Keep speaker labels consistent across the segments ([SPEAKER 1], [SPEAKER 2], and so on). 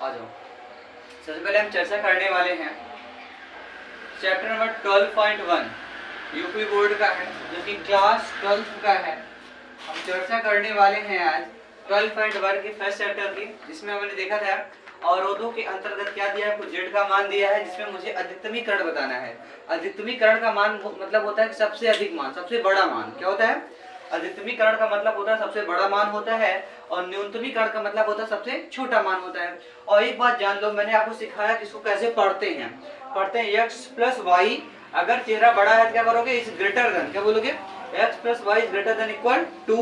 [SPEAKER 1] आ जाओ। सबसे पहले हम चर्चा करने वाले हैं चैप्टर नंबर 12.1 यूपी बोर्ड का है, जो कि क्लास 12 का है। हम चर्चा करने वाले हैं आज 12.1 की फर्स्ट चैप्टर की, जिसमें हमने देखा था अवरोधों के अंतर्गत क्या दिया है, कुछ जेड का मान दिया है, जिसमें मुझे अधिकतमीकरण बताना है। अधिकतमीकरण का मान मतलब होता है कि सबसे अधिक मान, सबसे बड़ा मान। क्या होता है? अधिकतमीकरण का मतलब होता है सबसे बड़ा मान होता है, और न्यूनतमीकरण का मतलब होता है सबसे छोटा मान होता है। और एक बात जान लो, मैंने आपको सिखाया कि इसको कैसे पढ़ते हैं। x प्लस वाई, अगर चेहरा बड़ा है तो क्या करोगे? इज ग्रेटर देन, क्या बोलोगे? x plus Y is greater than equal to,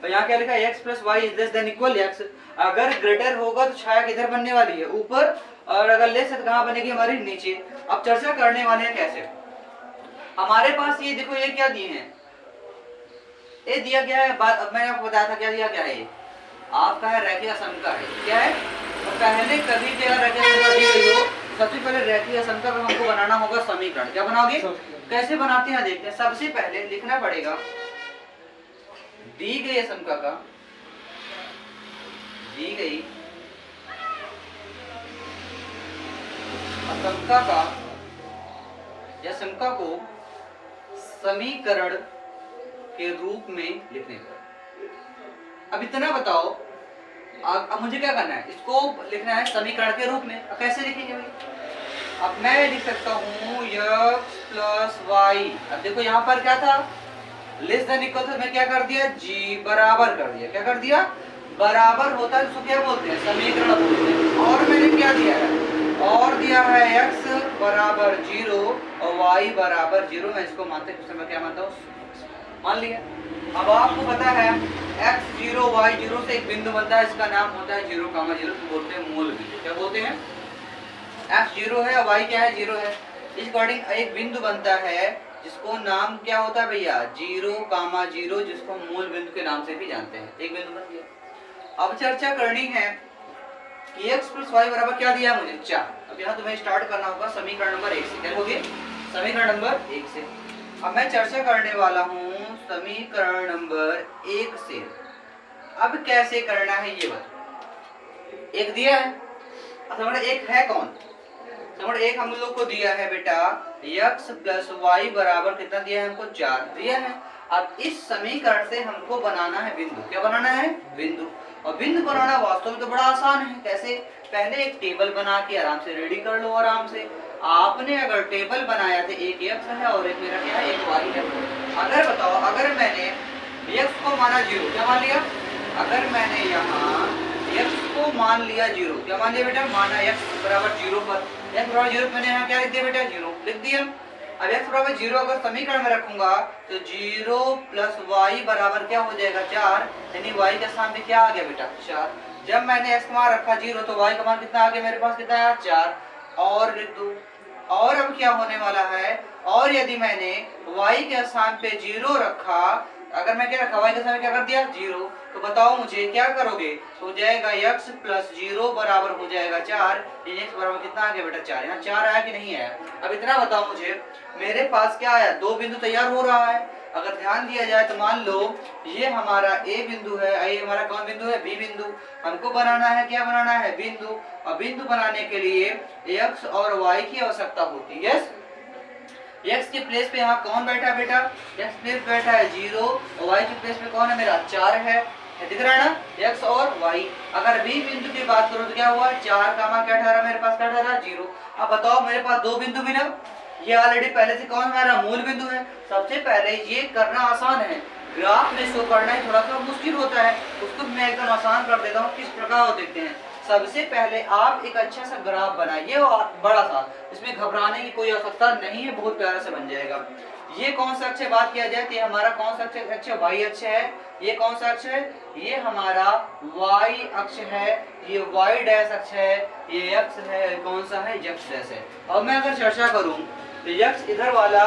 [SPEAKER 1] और यहाँ क्या लिखा है? x plus Y is less than equal x। अगर ग्रेटर होगा तो छाया किधर बनने वाली है? ऊपर, और अगर लेस है तो कहाँ बनेगी? हमारी नीचे। अब चर्चा करने वाले हैं कैसे। हमारे पास ये देखो, ये क्या दिए हैं? ये दिया गया है, मैंने आपको बताया था क्या दिया गया है? ये आपका है रेखीय समका है। क्या है? तो पहले कभी भी अगर रेखीय समका दी गई हो, सबसे पहले रेखीय समका का हमको बनाना होगा समीकरण। क्या बनाओगे? कैसे बनाते हैं देखते हैं। सबसे पहले लिखना पड़ेगा दी गई समका का, दी गई समका का या समका को समीकरण के रूप में लिखने का। अब इतना बताओ, अब मुझे क्या करना है? इसको लिखना है समीकरण के रूप में। अब कैसे लिखेंगे भाई? अब मैं लिख सकता हूँ x प्लस वाई। अब देखो यहाँ पर क्या था? लेस देन इक्वल, तो मैं क्या कर दिया? जी बराबर कर दिया। क्या कर दिया? बराबर होता है उसको क्या बोलते हैं? समीकरण बोलते हैं। और मैंने क्या दिया है? और दिया है x बराबर 0 और y बराबर 0। मैं इसको मानते कुछ समय क्या मानता हूँ? मान लिया। अब आपको पता है x0 y0 से एक बिंदु बनता है, इसका नाम होता है 0, 0 को बोलते हैं मूल बिंदु। क्या बोलते हैं? x 0 है, y क्या है? 0 है। इस अकॉर्डिंग एक बिंदु बनता है जिसको नाम क्या होता है भैया? 0, 0, जिसको मूल बिंदु के नाम से भी जानते हैं। एक बिंदु बन गया। अब चर्चा करनी है कि x प्लस वाई बराबर क्या दिया मुझे? 4। अब यहाँ तुम्हें स्टार्ट करना होगा समीकरण नंबर 1 से। क्या होगी? समीकरण नंबर 1 से। अब मैं चर्चा करने वाला हूँ समीकरण नंबर 1 से। अब कैसे करना है ये बताओ। एक दिया है, समीकरण 1 है कौन? समीकरण 1 हम लोग को दिया है बेटा x प्लस वाई बराबर कितना दिया है हमको? 4 दिया है। अब इस समीकरण से हमको बनाना है बिंदु। क्या बनाना है? बिंदु। और बिंदु बनाना वास्तव में तो बड़ा आसान है। कैसे? पहले एक टेबल बना के आराम से रेडी कर लो। आराम से आपने अगर टेबल बनाया तो एक x है और एक मेरा क्या है? एक y है। अगर बताओ, अगर मैंने x को माना 0, क्या मान लिया? अगर मैंने यहाँ x को मान लिया 0, क्या मान लिया बेटा? माना x बराबर 0 पर। x बराबर 0 मैंने यहाँ क्या लिख दिया बेटा? 0 लिख दिया। अब x बराबर 0 अगर समीकरण में रखूंगा तो 0 प्लस y बराबर क्या हो जाएगा? 4, यानी y के स्थान पे क्या आ गया बेटा? 4। जब मैंने x का मान रखा 0 तो y का मान कितना आ गया मेरे पास? कितना आया? 4। और लिख दो। और अब क्या होने वाला है? और यदि मैंने y के स्थान पे 0 रखा, अगर मैं क्या रखा? y के स्थान पे क्या कर दिया? 0, तो बताओ मुझे क्या करोगे? हो जाएगा x प्लस 0 बराबर हो जाएगा 4। x बराबर कितना आ गया बेटा? 4। यहाँ 4 आया कि नहीं आया? अब इतना बताओ मुझे, मेरे पास क्या आया? 2 बिंदु तैयार हो रहा है। अगर ध्यान दिया जाए तो मान लो ये हमारा A बिंदु है, ये हमारा कौन बिंदु है? B बिंदु। हमको बनाना है, क्या बनाना है? बिंदु। और बिंदु बनाने के लिए x और y की आवश्यकता होती है। x के प्लेस पे यहाँ कौन बैठा है बेटा? x प्लेस पे बैठा है 0 और y के प्लेस पे कौन है मेरा? 4 है। दिख रहा है ना? x और y। अगर b बिंदु की बात करो तो क्या हुआ? 4 कामा क्या ठहरा मेरे पास? क्या ठहरा? 0। अब बताओ मेरे पास 2 बिंदु भी ना, ये ऑलरेडी पहले से कौन हमारा? मूल बिंदु है। सबसे पहले ये करना आसान है, ग्राफ में शो करना ही थोड़ा सा मुश्किल होता है। उसको मैं एकदम आसान कर देता हूँ। किस प्रकार हो देखते हैं। सबसे पहले आप एक अच्छा सा ग्राफ बनाइए, बड़ा सा, इसमें घबराने की कोई आवश्यकता नहीं है, बहुत प्यारा से बन जाएगा। ये कौन सा अक्ष बात किया जाए तो हमारा कौन सा अक्ष? y अक्ष है। ये कौन सा अक्ष है? ये हमारा y अक्ष है। ये y डैश अक्ष है। ये x है, कौन सा है? x डैश है। अब मैं अगर चर्चा करूं तो x इधर वाला,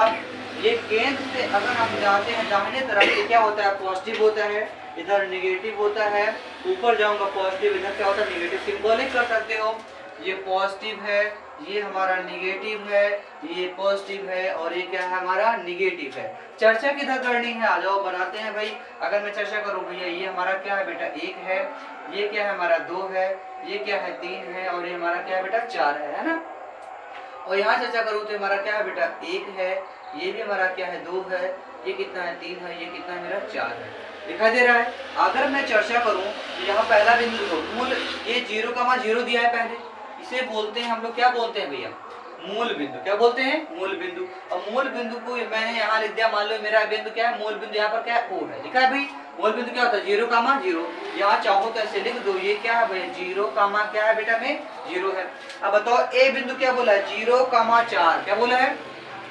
[SPEAKER 1] ये केंद्र से अगर हम जाते हैं दाहिने तरफ, ये क्या होता है? पॉजिटिव होता है, इधर नेगेटिव होता है। ऊपर जाऊंगा पॉजिटिव, इधर क्या होता है? नेगेटिव। सिंबॉलिक कर सकते हो, ये पॉजिटिव है, ये हमारा निगेटिव है, ये पॉजिटिव है और ये क्या है हमारा निगेटिव है। चर्चा किधर करनी है, आ जाओ बनाते हैं भाई। अगर मैं चर्चा करूँ भैया, ये हमारा क्या है बेटा 1 है, ये क्या है हमारा 2 है, ये क्या है 3 है और ये हमारा क्या है बेटा 4 है ना। और यहाँ चर्चा करूँ तो हमारा क्या है बेटा 1 है, ये भी हमारा क्या है 2 है, ये कितना है 3 है, ये कितना है मेरा 4 है। दिखाई दे रहा है। अगर मैं चर्चा करूँ तो यहाँ पहला बिंदु को मूल, ये 0,0 दिया है पहले, इसे बोलते हैं हम लोग क्या बोलते हैं भैया मूल बिंदु। क्या बोलते हैं मूल बिंदु। और मूल बिंदु को मैंने यहाँ लिख दिया, मान लो मेरा बिंदु क्या है मूल बिंदु, यहाँ पर क्या है O है। लिखा है भाई मूल बिंदु क्या होता है 0,0। यहाँ चाहो तो ऐसे लिख दो, ये क्या है भाई 0, क्या है बेटा में 0 है। अब बताओ ए बिंदु क्या बोला है 0,4। क्या बोला है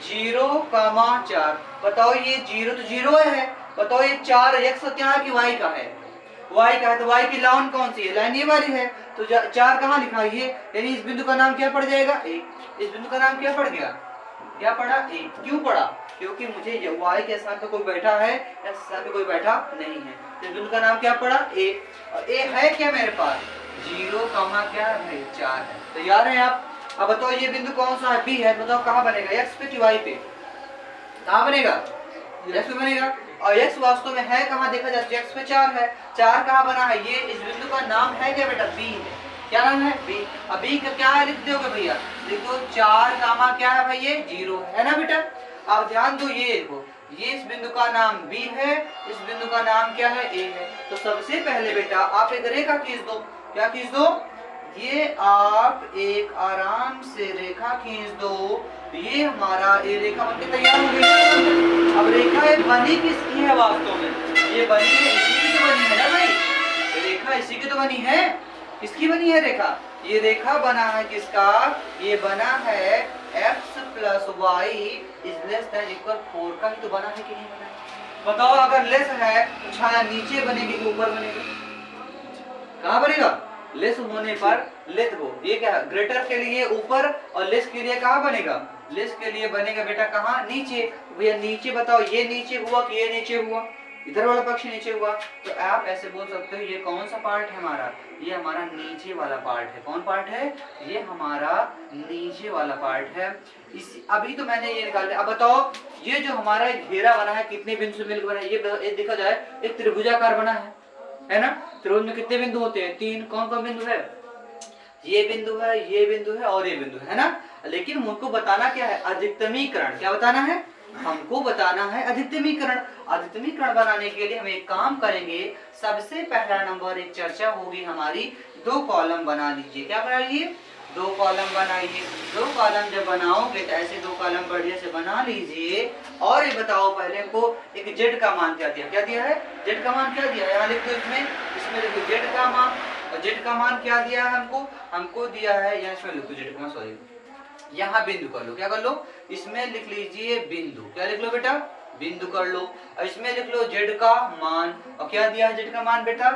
[SPEAKER 1] 0,4। बताओ ये 0 तो 0 है, बताओ ये 4 x क्या है कि y का है, y का है, तो y की लाइन कौन सी है, लाइन ये वाली है। तो 4 कहाँ लिखा है ये, यानी इस बिंदु का नाम क्या पड़ जाएगा 1। इस बिंदु का नाम क्या पड़ गया, क्या पड़ा 1। क्यों पड़ा, क्योंकि मुझे y के स्थान पे कोई बैठा है, x स्थान पे कोई बैठा नहीं है। तो इस बिंदु का नाम क्या पड़ा 1। और a है क्या मेरे पास 0, क्या है 4 है। तो याद है आप। अब बताओ ये बिंदु कौन सा है, B है। बताओ कहाँ बनेगा, x पे कि y पे, कहाँ बनेगा x पे बनेगा। और x वास्तव में है कहाँ, देखा जाए x पे 4 है। 4 कहाँ बना है, ये इस बिंदु का नाम है क्या बेटा B है। क्या नाम है B। अब B का क्या है लिख दोगे भैया, लिख दो 4, क्या है भाई ये 0 है ना बेटा। अब ध्यान दो, ये देखो ये इस बिंदु का नाम B है, इस बिंदु का नाम क्या है A है। तो सबसे पहले बेटा आप एक रेखा खींच दो। क्या खींच दो, ये आप एक आराम से रेखा खींच दो। ये हमारा ये रेखा बनके तैयार हो गई। अब रेखा ये बनी किसकी है वास्तव में, ये बनी है इसी की तो बनी है ना भाई, रेखा इसी की तो बनी है। किसकी बनी है रेखा, ये रेखा बना है किसका, ये बना है x + y ≤ 4 का ही तो बना है कि नहीं बना है। बताओ अगर लेस है तो छाया नीचे बनेगी कि ऊपर बनेगी, कहाँ बनेगा लेस होने पर लेस हो। ये क्या है ग्रेटर के लिए ऊपर और लेस के लिए कहाँ बनेगा, लेस के लिए बनेगा बेटा कहाँ नीचे। भैया नीचे बताओ ये नीचे हुआ कि ये नीचे हुआ, इधर वाला पक्ष नीचे हुआ। तो आप ऐसे बोल सकते हो ये कौन सा पार्ट है हमारा, ये हमारा नीचे वाला पार्ट है। कौन पार्ट है, ये हमारा नीचे वाला पार्ट है। इस अभी तो मैंने ये निकाल लिया। अब बताओ ये जो हमारा घेरा बना है कितने बिंदु से मिलकर बना है, ये देखा जाए एक त्रिभुजाकार बना है ना। त्रिभुज में कितने बिंदु होते हैं 3। कौन कौन बिंदु है, ये बिंदु है, ये बिंदु है और ये बिंदु है ना। लेकिन हमको बताना क्या है अधिकतमीकरण। क्या बताना है, हमको बताना है अधिकतमीकरण। अधिकतमीकरण बनाने के लिए हम एक काम करेंगे, सबसे पहला नंबर एक चर्चा होगी हमारी, 2 कॉलम बना लीजिए। क्या बना लीजिए 2 कॉलम बनाइए। 2 कॉलम जब बनाओगे तो ऐसे 2 कॉलम बढ़िया से बना लीजिए। और ये बताओ पहले को एक जेड का मान क्या दिया, क्या दिया है जेड का मान क्या दिया है, यहाँ लिख दो इसमें लिखो जेड का मान। और जेड का मान क्या दिया है हमको दिया है, यहाँ इसमें लिखो जेड का मान, सॉरी यहाँ बिंदु कर लो। क्या कर लो, इसमें लिख लीजिए बिंदु। क्या लिख लो बेटा, बिंदु कर लो। और इसमें लिख लो जेड का मान। और क्या दिया है जेड का मान बेटा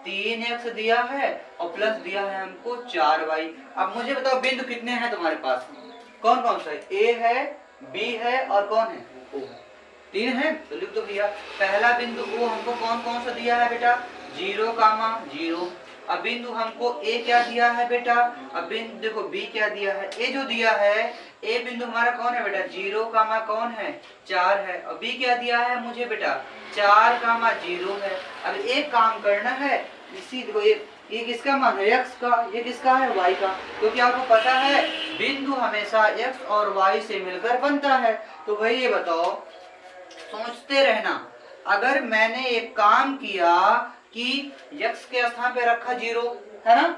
[SPEAKER 1] 3x दिया है और प्लस दिया है हमको 4y। अब मुझे बताओ बिंदु कितने हैं तुम्हारे पास, कौन कौन सा है, A है, B है और कौन है O है। 3 है तो लिख दो भैया। पहला बिंदु O हमको कौन कौन सा दिया है बेटा 0,0। अब बिंदु हमको A क्या दिया है बेटा, अब बिंदु देखो B क्या दिया है, A जो दिया है A बिंदु हमारा कौन है बेटा 0, कौन है 4 है। और B क्या दिया है मुझे बेटा 4,0 है। अब एक काम करना है, इसी देखो ये किसका मान है x का, ये किसका है y का, क्योंकि आपको पता है बिंदु हमेशा x और y से मिलकर बनता है। तो भाई ये बताओ सोचते रहना, अगर मैंने एक काम किया कि x के स्थान पे रखा 0 है ना,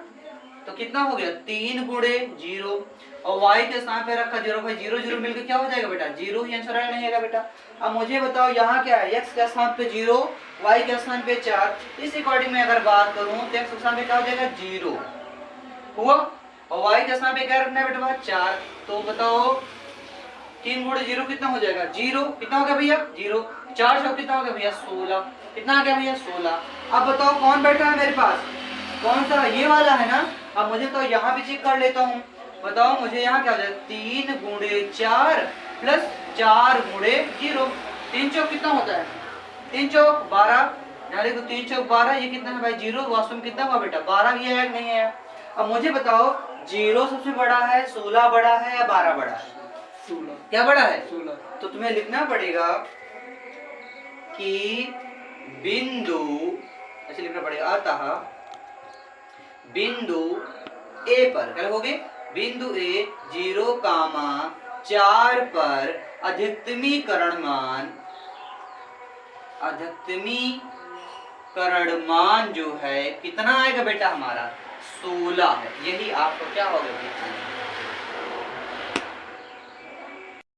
[SPEAKER 1] तो कितना हो गया 3 गुणे 0 और y के स्थान पे रखा 0। भाई 0 0 मिलकर क्या हो जाएगा बेटा 0 ही आंसर आएगा, नहीं आएगा बेटा। अब मुझे बताओ यहाँ क्या है x के स्थान पे 0, y के स्थान पे 4। इस अकॉर्डिंग में अगर बात करूं तो x के स्थान पे क्या हो जाएगा 0 हुआ और y के स्थान पे क्या रखना है बेटा 4। तो बताओ 3 गुणे 0 कितना हो जाएगा 0, कितना हो गया भैया 0। 4 से कितना हो गया भैया 16, कितना आ गया भैया 16। अब बताओ कौन बैठा है मेरे पास, कौन सा ये वाला है ना। अब मुझे तो यहाँ भी चेक कर लेता हूँ, बताओ मुझे यहाँ क्या हो जाएगा 3 गुणे 4 प्लस 4 गुणे 0। 3 चौक कितना होता है 3 चौक 12, यहाँ देखो 3 चौक 12, ये कितना है भाई 0। वास्तव में कितना हुआ बेटा 12 ही है नहीं है। अब मुझे बताओ जीरो सबसे बड़ा है, 16 बड़ा है या 12 बड़ा है?
[SPEAKER 2] 16।
[SPEAKER 1] क्या बड़ा है?
[SPEAKER 2] 16।
[SPEAKER 1] तो तुम्हें लिखना पड़ेगा कि बिंदु, ऐसे लिखना पड़ेगा, अतः बिंदु ए पर, क्या लिखोगे? बिंदु ए 0,4 पर अधिकतमीकरण मान जो है कितना आएगा बेटा? हमारा 16 है। यही आपको क्या होगा?